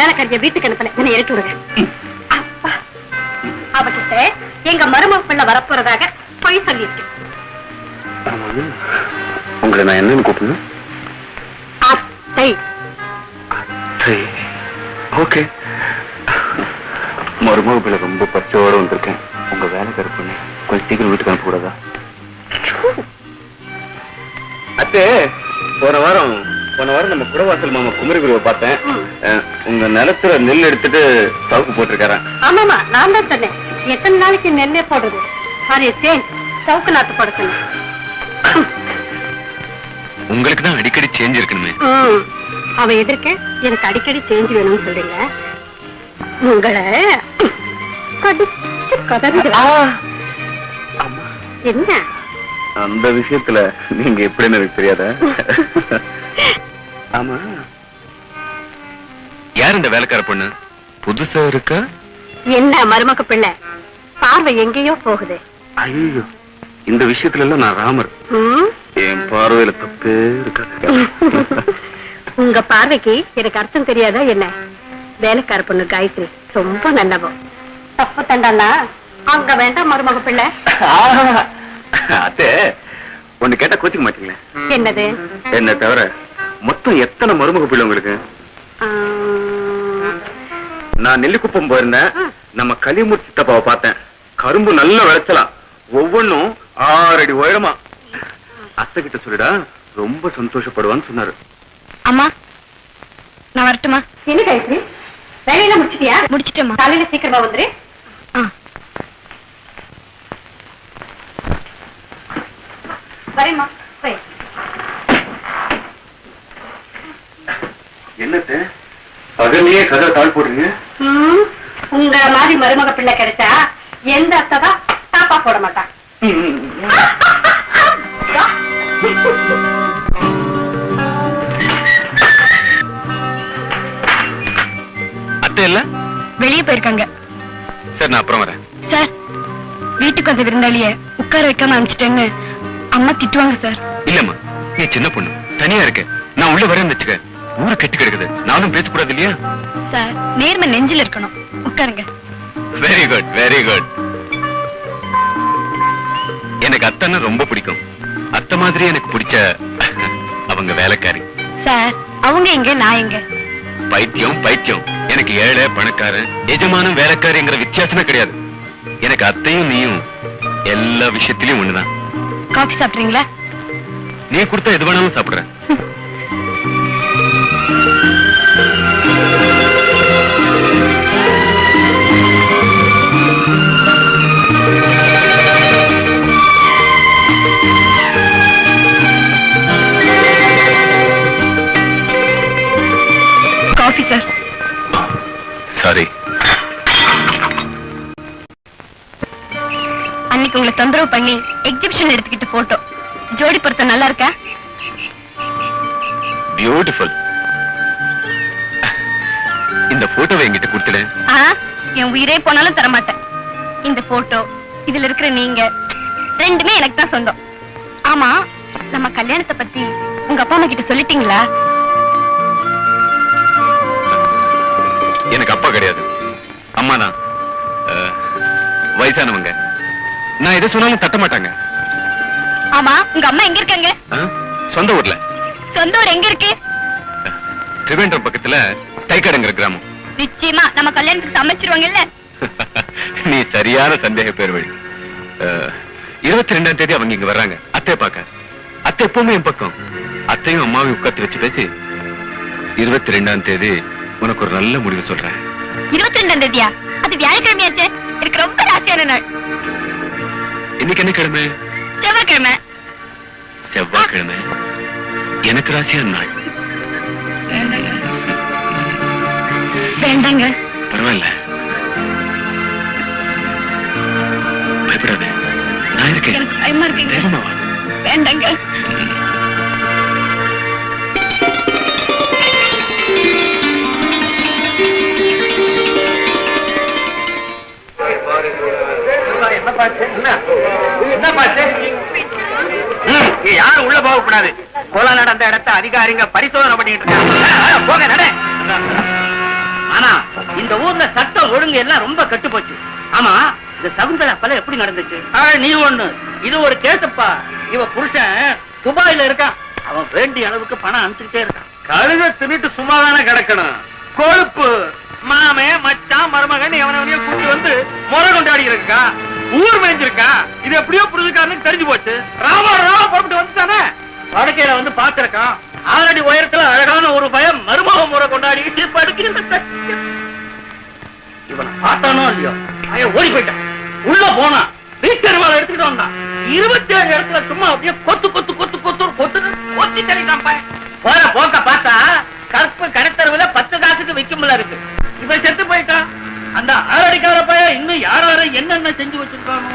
வேலைக்காரிய வீட்டுக்கு அனுப்பல, என்ன எடுத்து விடுங்க. அவகிட்ட எங்க மருமக பிள்ளை வரப்போறதாக போய் சொல்லியிருக்கேன். உங்களை நான் என்னன்னு கூப்பிடணும்? அத்தை. ஓகே. மருமக பிள்ளை ரொம்ப பச்சோட வந்திருக்கேன். உங்க வேலைக்கார பொண்ணு கொஞ்சம் சீக்கிரம் வீட்டுக்கு அனுப்ப கூடாதா? அத்தே, போன வாரம் நம்ம குடவாசல் மாமா குமரிகுருவை பார்த்தேன். உங்க நிலத்துல நெல் எடுத்துட்டு சவுக்கு போட்டிருக்காரு. ஆமாமா, நான் தான் சொன்னேன். எத்தனை நாளைக்கு நெல்லே போடுறது? சவுக்கு நாத்து போட சொன்னேன். உங்களுக்கு தான் அடிக்கடி சேஞ்ச் இருக்கணுமே. அவ எதிர்க்க எனக்கு அடிக்கடி சேஞ்ச் வேணும்னு சொல்றீங்க. உங்களை என்ன அந்த விஷயத்துல நீங்க எப்படின்னு எனக்கு தெரியாத. ஆமா, யார் இந்த வேலைக்கார பொண்ணு? புதுசா இருக்கா? என்ன மருமக பிள்ளை பார்வை எங்கேயோ போகுது. ஐயோ, இந்த விஷயத்துல எல்லாம் நான் ராமர். என் பார்வையில தப்பே இருக்காது. உங்க பார்வைக்கு எனக்கு அர்த்தம் தெரியாதா என்ன? வேலைக்கார பொண்ணு காயத்ரி ரொம்ப நல்லவோ. தப்பு தண்டானா அங்க வேண்டாம் மருமக பிள்ளை. அத்தே, ஒண்ணு கேட்டா கோச்சிக்க மாட்டீங்களே? என்னது? என்ன தவிர மொத்தம் எத்தனை மருமக பிள்ளை உங்களுக்கு? நான் நெல்லிக்குப்பம் போயிருந்தேன். நம்ம களிமூர் சித்தப்பாவை பார்த்தேன். கரும்பு நல்ல விளைச்சலாம், ஒவ்வொன்னும் 6 அடி உயரமா. அத்தை கிட்ட சொல்லிடா, ரொம்ப சந்தோஷப்படுவான்னு சொன்னாரு. அம்மா, நான் வரட்டுமா? என்ன காயத்ரி, வேலையெல்லாம் முடிச்சிட்டியா? முடிச்சிட்டேம்மா. காலையில சீக்கிரமா வந்துரு. வரேம்மா. என்னத்த பகலையே கதை தாழ் போடுறீங்க? உங்க மாதிரி மருமக பிள்ளை கிடைச்சா எந்த அத்தை தான் தாப்பா போட மாட்டான். அத்தை இல்ல, வெளியே போயிருக்காங்க. சரி, நான் அப்புறம் வரேன். சார், வீட்டுக்கு வந்த விருந்தாளிய உட்கார வைக்காம அனுப்பிச்சிட்டேன்னு அம்மா திட்டுவாங்க சார். இல்லம்மா, நீ சின்ன பொண்ணு, தனியா இருக்க. நான் உள்ள வரேன்னு வச்சுக்க, ஊரு கெட்டு கிடக்குது. நானும் பேசக்கூடாது இல்லையா? சார், நேர்மை நெஞ்சில் இருக்கணும். உட்காருங்க. Very good, very good. எனக்கு அத்தனை ரொம்ப பிடிக்கும். அத்தை மாதிரி எனக்கு பிடிச்ச அவங்க வேலைக்காரி. சார், அவங்க எங்க, நான் எங்க? பைத்தியம் பைத்தியம். எனக்கு ஏழை பணக்காரன் எஜமானும் வேலைக்காரிங்கிற வித்தியாசமே கிடையாது. எனக்கு அத்தையும் நீயும் எல்லா விஷயத்திலயும் ஒண்ணுதான். காபி சாப்பிடுறீங்களா? நீ கொடுத்தா எது வேணாலும் சாப்பிடுறேன். Coffee sir. சாரி. அன்னைக்கு உங்களை தொந்தரவு பண்ணி எக்ஸிபிஷன் எடுத்துக்கிட்டு போட்டோ ஜோடி பொருத்தம் நல்லா இருக்கா? பியூட்டிஃபுல். இந்த போட்டோவை என்கிட்ட கொடுத்துடு. என் உயிரே போனாலும் தரமாட்டேன். இந்த போட்டோ, இதுல இருக்கிற நீங்க ரெண்டுமே எனக்கு தான் சொந்தம். ஆமா, நம்ம கல்யாணத்தை பத்தி உங்க அப்பா அம்மா கிட்ட சொல்லிட்டீங்களா? எனக்கு அப்பா கிடையாது, அம்மா தான். வயசானவங்க. நான் எதை சொன்னாலும் தட்ட மாட்டாங்க. ஆமா, உங்க அம்மா எங்க இருக்காங்க? சொந்த ஊர்ல. சொந்த ஊர் எங்க இருக்கு? திருவேண்டரம் பக்கத்துல தைக்கடங்கிற கிராமம். நிச்சயமா நம்ம கல்யாணத்துக்கு சமைச்சிருவாங்கல்ல? நீ சரியான சந்தேக பேர் வழி. 22ஆம் தேதி அவங்க இங்க வர்றாங்க அத்தை பார்க்க. அத்தை எப்பவுமே என் பக்கம். அத்தையும் அம்மாவையும் உட்காந்து வச்சு பேசி 22ஆம் தேதி உனக்கு ஒரு நல்ல முடிவு சொல்றேன். 22ஆம் தேதியா? அது வியாழக்கிழமையாச்சு. எனக்கு ரொம்ப ராசியான நாள். இன்னைக்கு என்ன கிழமை? செவ்வாய்க்கிழமை. செவ்வாய்க்கிழமை எனக்கு ராசியான நாள். வேண்டாங்க. பரவாயில்ல, பயப்படாத, நான் இருக்கேன். எனக்கு பயமா இருக்குங்க. வேண்டாங்க. யாரும் உள்ள போக கூடாது. கொலை நடந்த இடத்தை அதிகாரிங்க பரிசோதனை பண்ணிட்டு இருக்காங்க. போக நட. ஆனா இந்த ஊர்ல சட்டம் ஒழுங்கு எல்லாம் ரொம்ப கெட்டு போச்சு. ஆமா, இந்த சகுந்தலா பல எப்படி நடந்துச்சு? நீ ஒண்ணு, இது ஒரு கேசப்பா. இவ புருஷன் துபாயில இருக்கான். அவன் வேண்டிய அளவுக்கு பணம் அனுப்பிச்சுட்டே இருக்கான். கழுத தின்னுட்டு சும்மாதானே கிடக்கணும். கொழுப்பு மாமே மச்சான் மருமகன் எவனையே கூட்டி வந்து முறை கொண்டாடி இருக்கா, ஊர் மேய்ஞ்சிருக்கா. இது எப்படியோ புரிஞ்சுக்காரனுக்கு தெரிஞ்சு போச்சு. ராமா புறப்பட்டு வந்துட்டானே, படுக்கையில வந்து பாத்துருக்கான். ஆறடி உயரத்துல அழகான ஒரு பயம் மருமக முறை கொண்டாடிக்கிட்டு படுக்கிறது. இவனை பார்த்தானோ இல்லையோ, பையன் ஓடி போயிட்டான். உள்ள போனா வீட்டருவாள் எடுத்துக்கிட்டு வந்தான். 27 இடத்துல சும்மா அப்படியே கொத்து கொத்து கொத்து கொத்து கொத்து கொத்தி தள்ளிட்டான் பையன். போற போக்க பார்த்தா கற்பு கடைத்தருவுல 10 காசுக்கு விக்கும்ல இருக்கு. இவன் செத்து போயிட்டான். அந்த ஆறடிக்கார பையன் இன்னும் யாராரு என்னென்ன செஞ்சு வச்சிருக்கானோ.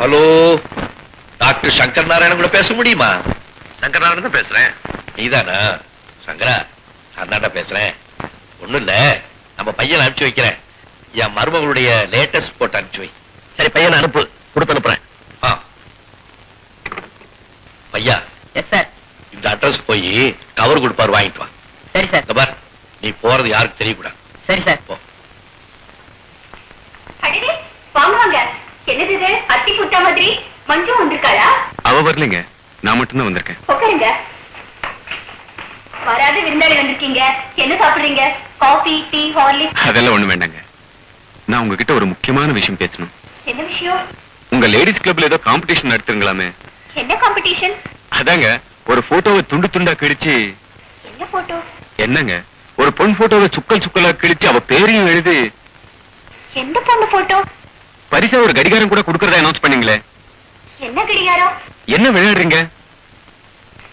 ஹலோ, டாக்டர் சங்கர் நாராயணன் கூட பேச முடியுமா? சங்கர் நாராயணன் தான் பேசுறேன். நீதானா? சங்கரா, நான் தான் பேசுறேன். ஒண்ணும் இல்ல, நம்ம பையனை அனுப்பிச்சு வைக்கிறேன். என் மருமகளுடைய லேட்டஸ்ட் போட்டோ அனுப்பிச்சு வை. சரி, பையனை அனுப்பு, கொடுத்து அனுப்புறேன். பையா, எஸ் சார். இந்த அட்ரஸ்க்கு போய் கவர் கொடுப்பாரு, வாங்கிட்டு வா. சரி சார். இந்த பார், நீ போறது யாருக்கு தெரியக்கூடாது. சரி சார். போ. வாங்க, என்னது இது? அத்தி குட்டா மாதிரி மஞ்சு வந்திருக்காளா? அவ வரலைங்க, நான் மட்டும்தான் வந்திருக்கேன். உட்காருங்க. வராத விருந்தாளி வந்திருக்கீங்க. என்ன சாப்பிடுறீங்க? Coffee, tea, Horlicks? அதெல்லாம் ஒண்ணு வேண்டாங்க. நான் உங்ககிட்ட ஒரு முக்கியமான விஷயம் பேசணும். என்ன விஷயம்? உங்க லேடிஸ் கிளப்ல ஏதோ காம்படிஷன் நடத்துங்களாமே. என்ன காம்படிஷன்? அதாங்க, ஒரு போட்டோவை துண்டு துண்டா கிழிச்சு. என்ன போட்டோ? என்னங்க, ஒரு பொன் போட்டோவை சுக்கல் சுக்கலா கிழிச்சு அவ பேரையும் எழுதி. எந்த பொண்ணு போட்டோ? பரிசா ஒரு கடிகாரம் கூட கொடுக்கறதா அனௌன்ஸ் பண்ணீங்களே. என்ன கடிகாரம்? என்ன விளையாடுறீங்க?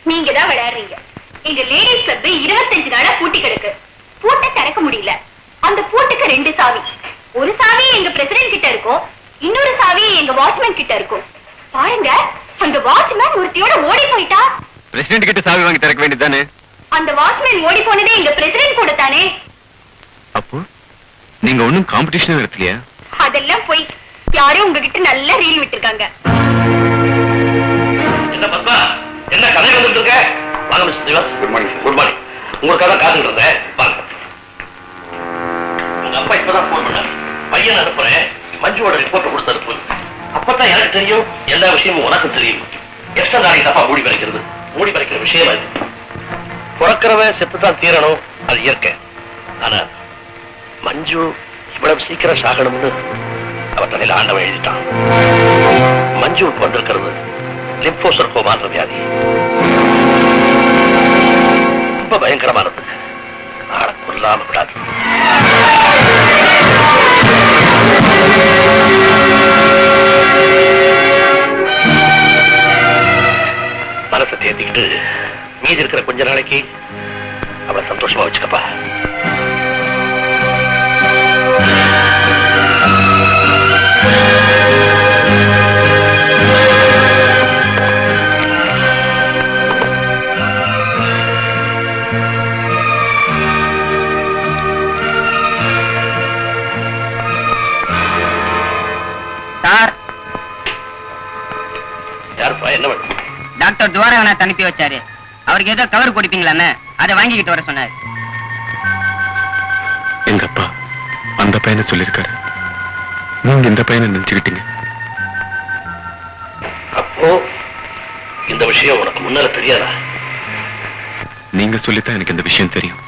நீங்க தான் விளையாடுறீங்க. எங்க லேடிஸ் கிளப் 25 நாளா பூட்டி கிடக்கு. பூட்டை திறக்க முடியல. அந்த பூட்டுக்கு 2 சாவி. ஒரு சாவி எங்க பிரசிடென்ட் கிட்ட இருக்கும், இன்னொரு சாவி எங்க வாட்ச்மேன் கிட்ட இருக்கும். பாருங்க, அந்த வாட்ச்மேன் ஒருத்தியோட ஓடி போயிட்டா. பிரசிடென்ட் கிட்ட சாவி வாங்கி திறக்க வேண்டியதானே? அந்த வாட்ச்மேன் ஓடி போனதே எங்க பிரசிடென்ட் கூட தானே. அப்போ நீங்க ஒண்ணும் காம்படிஷன் நடத்தலையா? அதெல்லாம் போய் யாரும் உங்ககிட்ட நல்ல ரீல் விட்டுருக்காங்க. என்ன பத்மா, என்ன கதை வந்துட்டு இருக்க? வாங்க mister Siva. Good morning. Good morning. உங்களுக்காக தான் காத்துட்டு இருந்தேன். வாங்க. உங்க அப்பா இப்பதான் போன் பண்ணாரு. பையன் அனுப்புறேன், மஞ்சுவோட ரிப்போர்ட் கொடுத்து அனுப்பு. அப்பதான் எனக்கு தெரியும், எல்லா விஷயமும் உனக்கும் தெரியும். எத்தனை நாளைக்கு தப்பா மூடி பறிக்கிறது? மூடி பறிக்கிற விஷயம் அது. பிறக்கிறவன் செத்துதான் தீரணும், அது இயற்கை. ஆனா மஞ்சு இவ்வளவு சீக்கிரம் சாகணும்னு அவ தலையில ஆண்டவன் எழுதிட்டான். மஞ்சுவுக்கு வந்திருக்கிறது லிம்போசர்கோமான்ற வியாதி. ரொம்ப பயங்கரமானது. ஆளை கொல்லாம விடாது. மனசை தேர்த்திக்கிட்டு மீதி இருக்கிற கொஞ்ச நாளைக்கு அவளை சந்தோஷமா வச்சுக்கப்பா. டாக்டர் துவாரகநாத் அனுப்பி வச்சாரு. அவருக்கு ஏதோ கவர் கொடுப்பீங்களான்னு அதை வாங்கிக்கிட்டு வர சொன்னாரு. எங்க அப்பா அந்த பையனை சொல்லியிருக்காரு, நீங்க இந்த பையனை நினைச்சுக்கிட்டீங்க. அப்போ இந்த விஷயம் உனக்கு முன்னால தெரியாதா? நீங்க சொல்லித்தான் எனக்கு இந்த விஷயம் தெரியும்.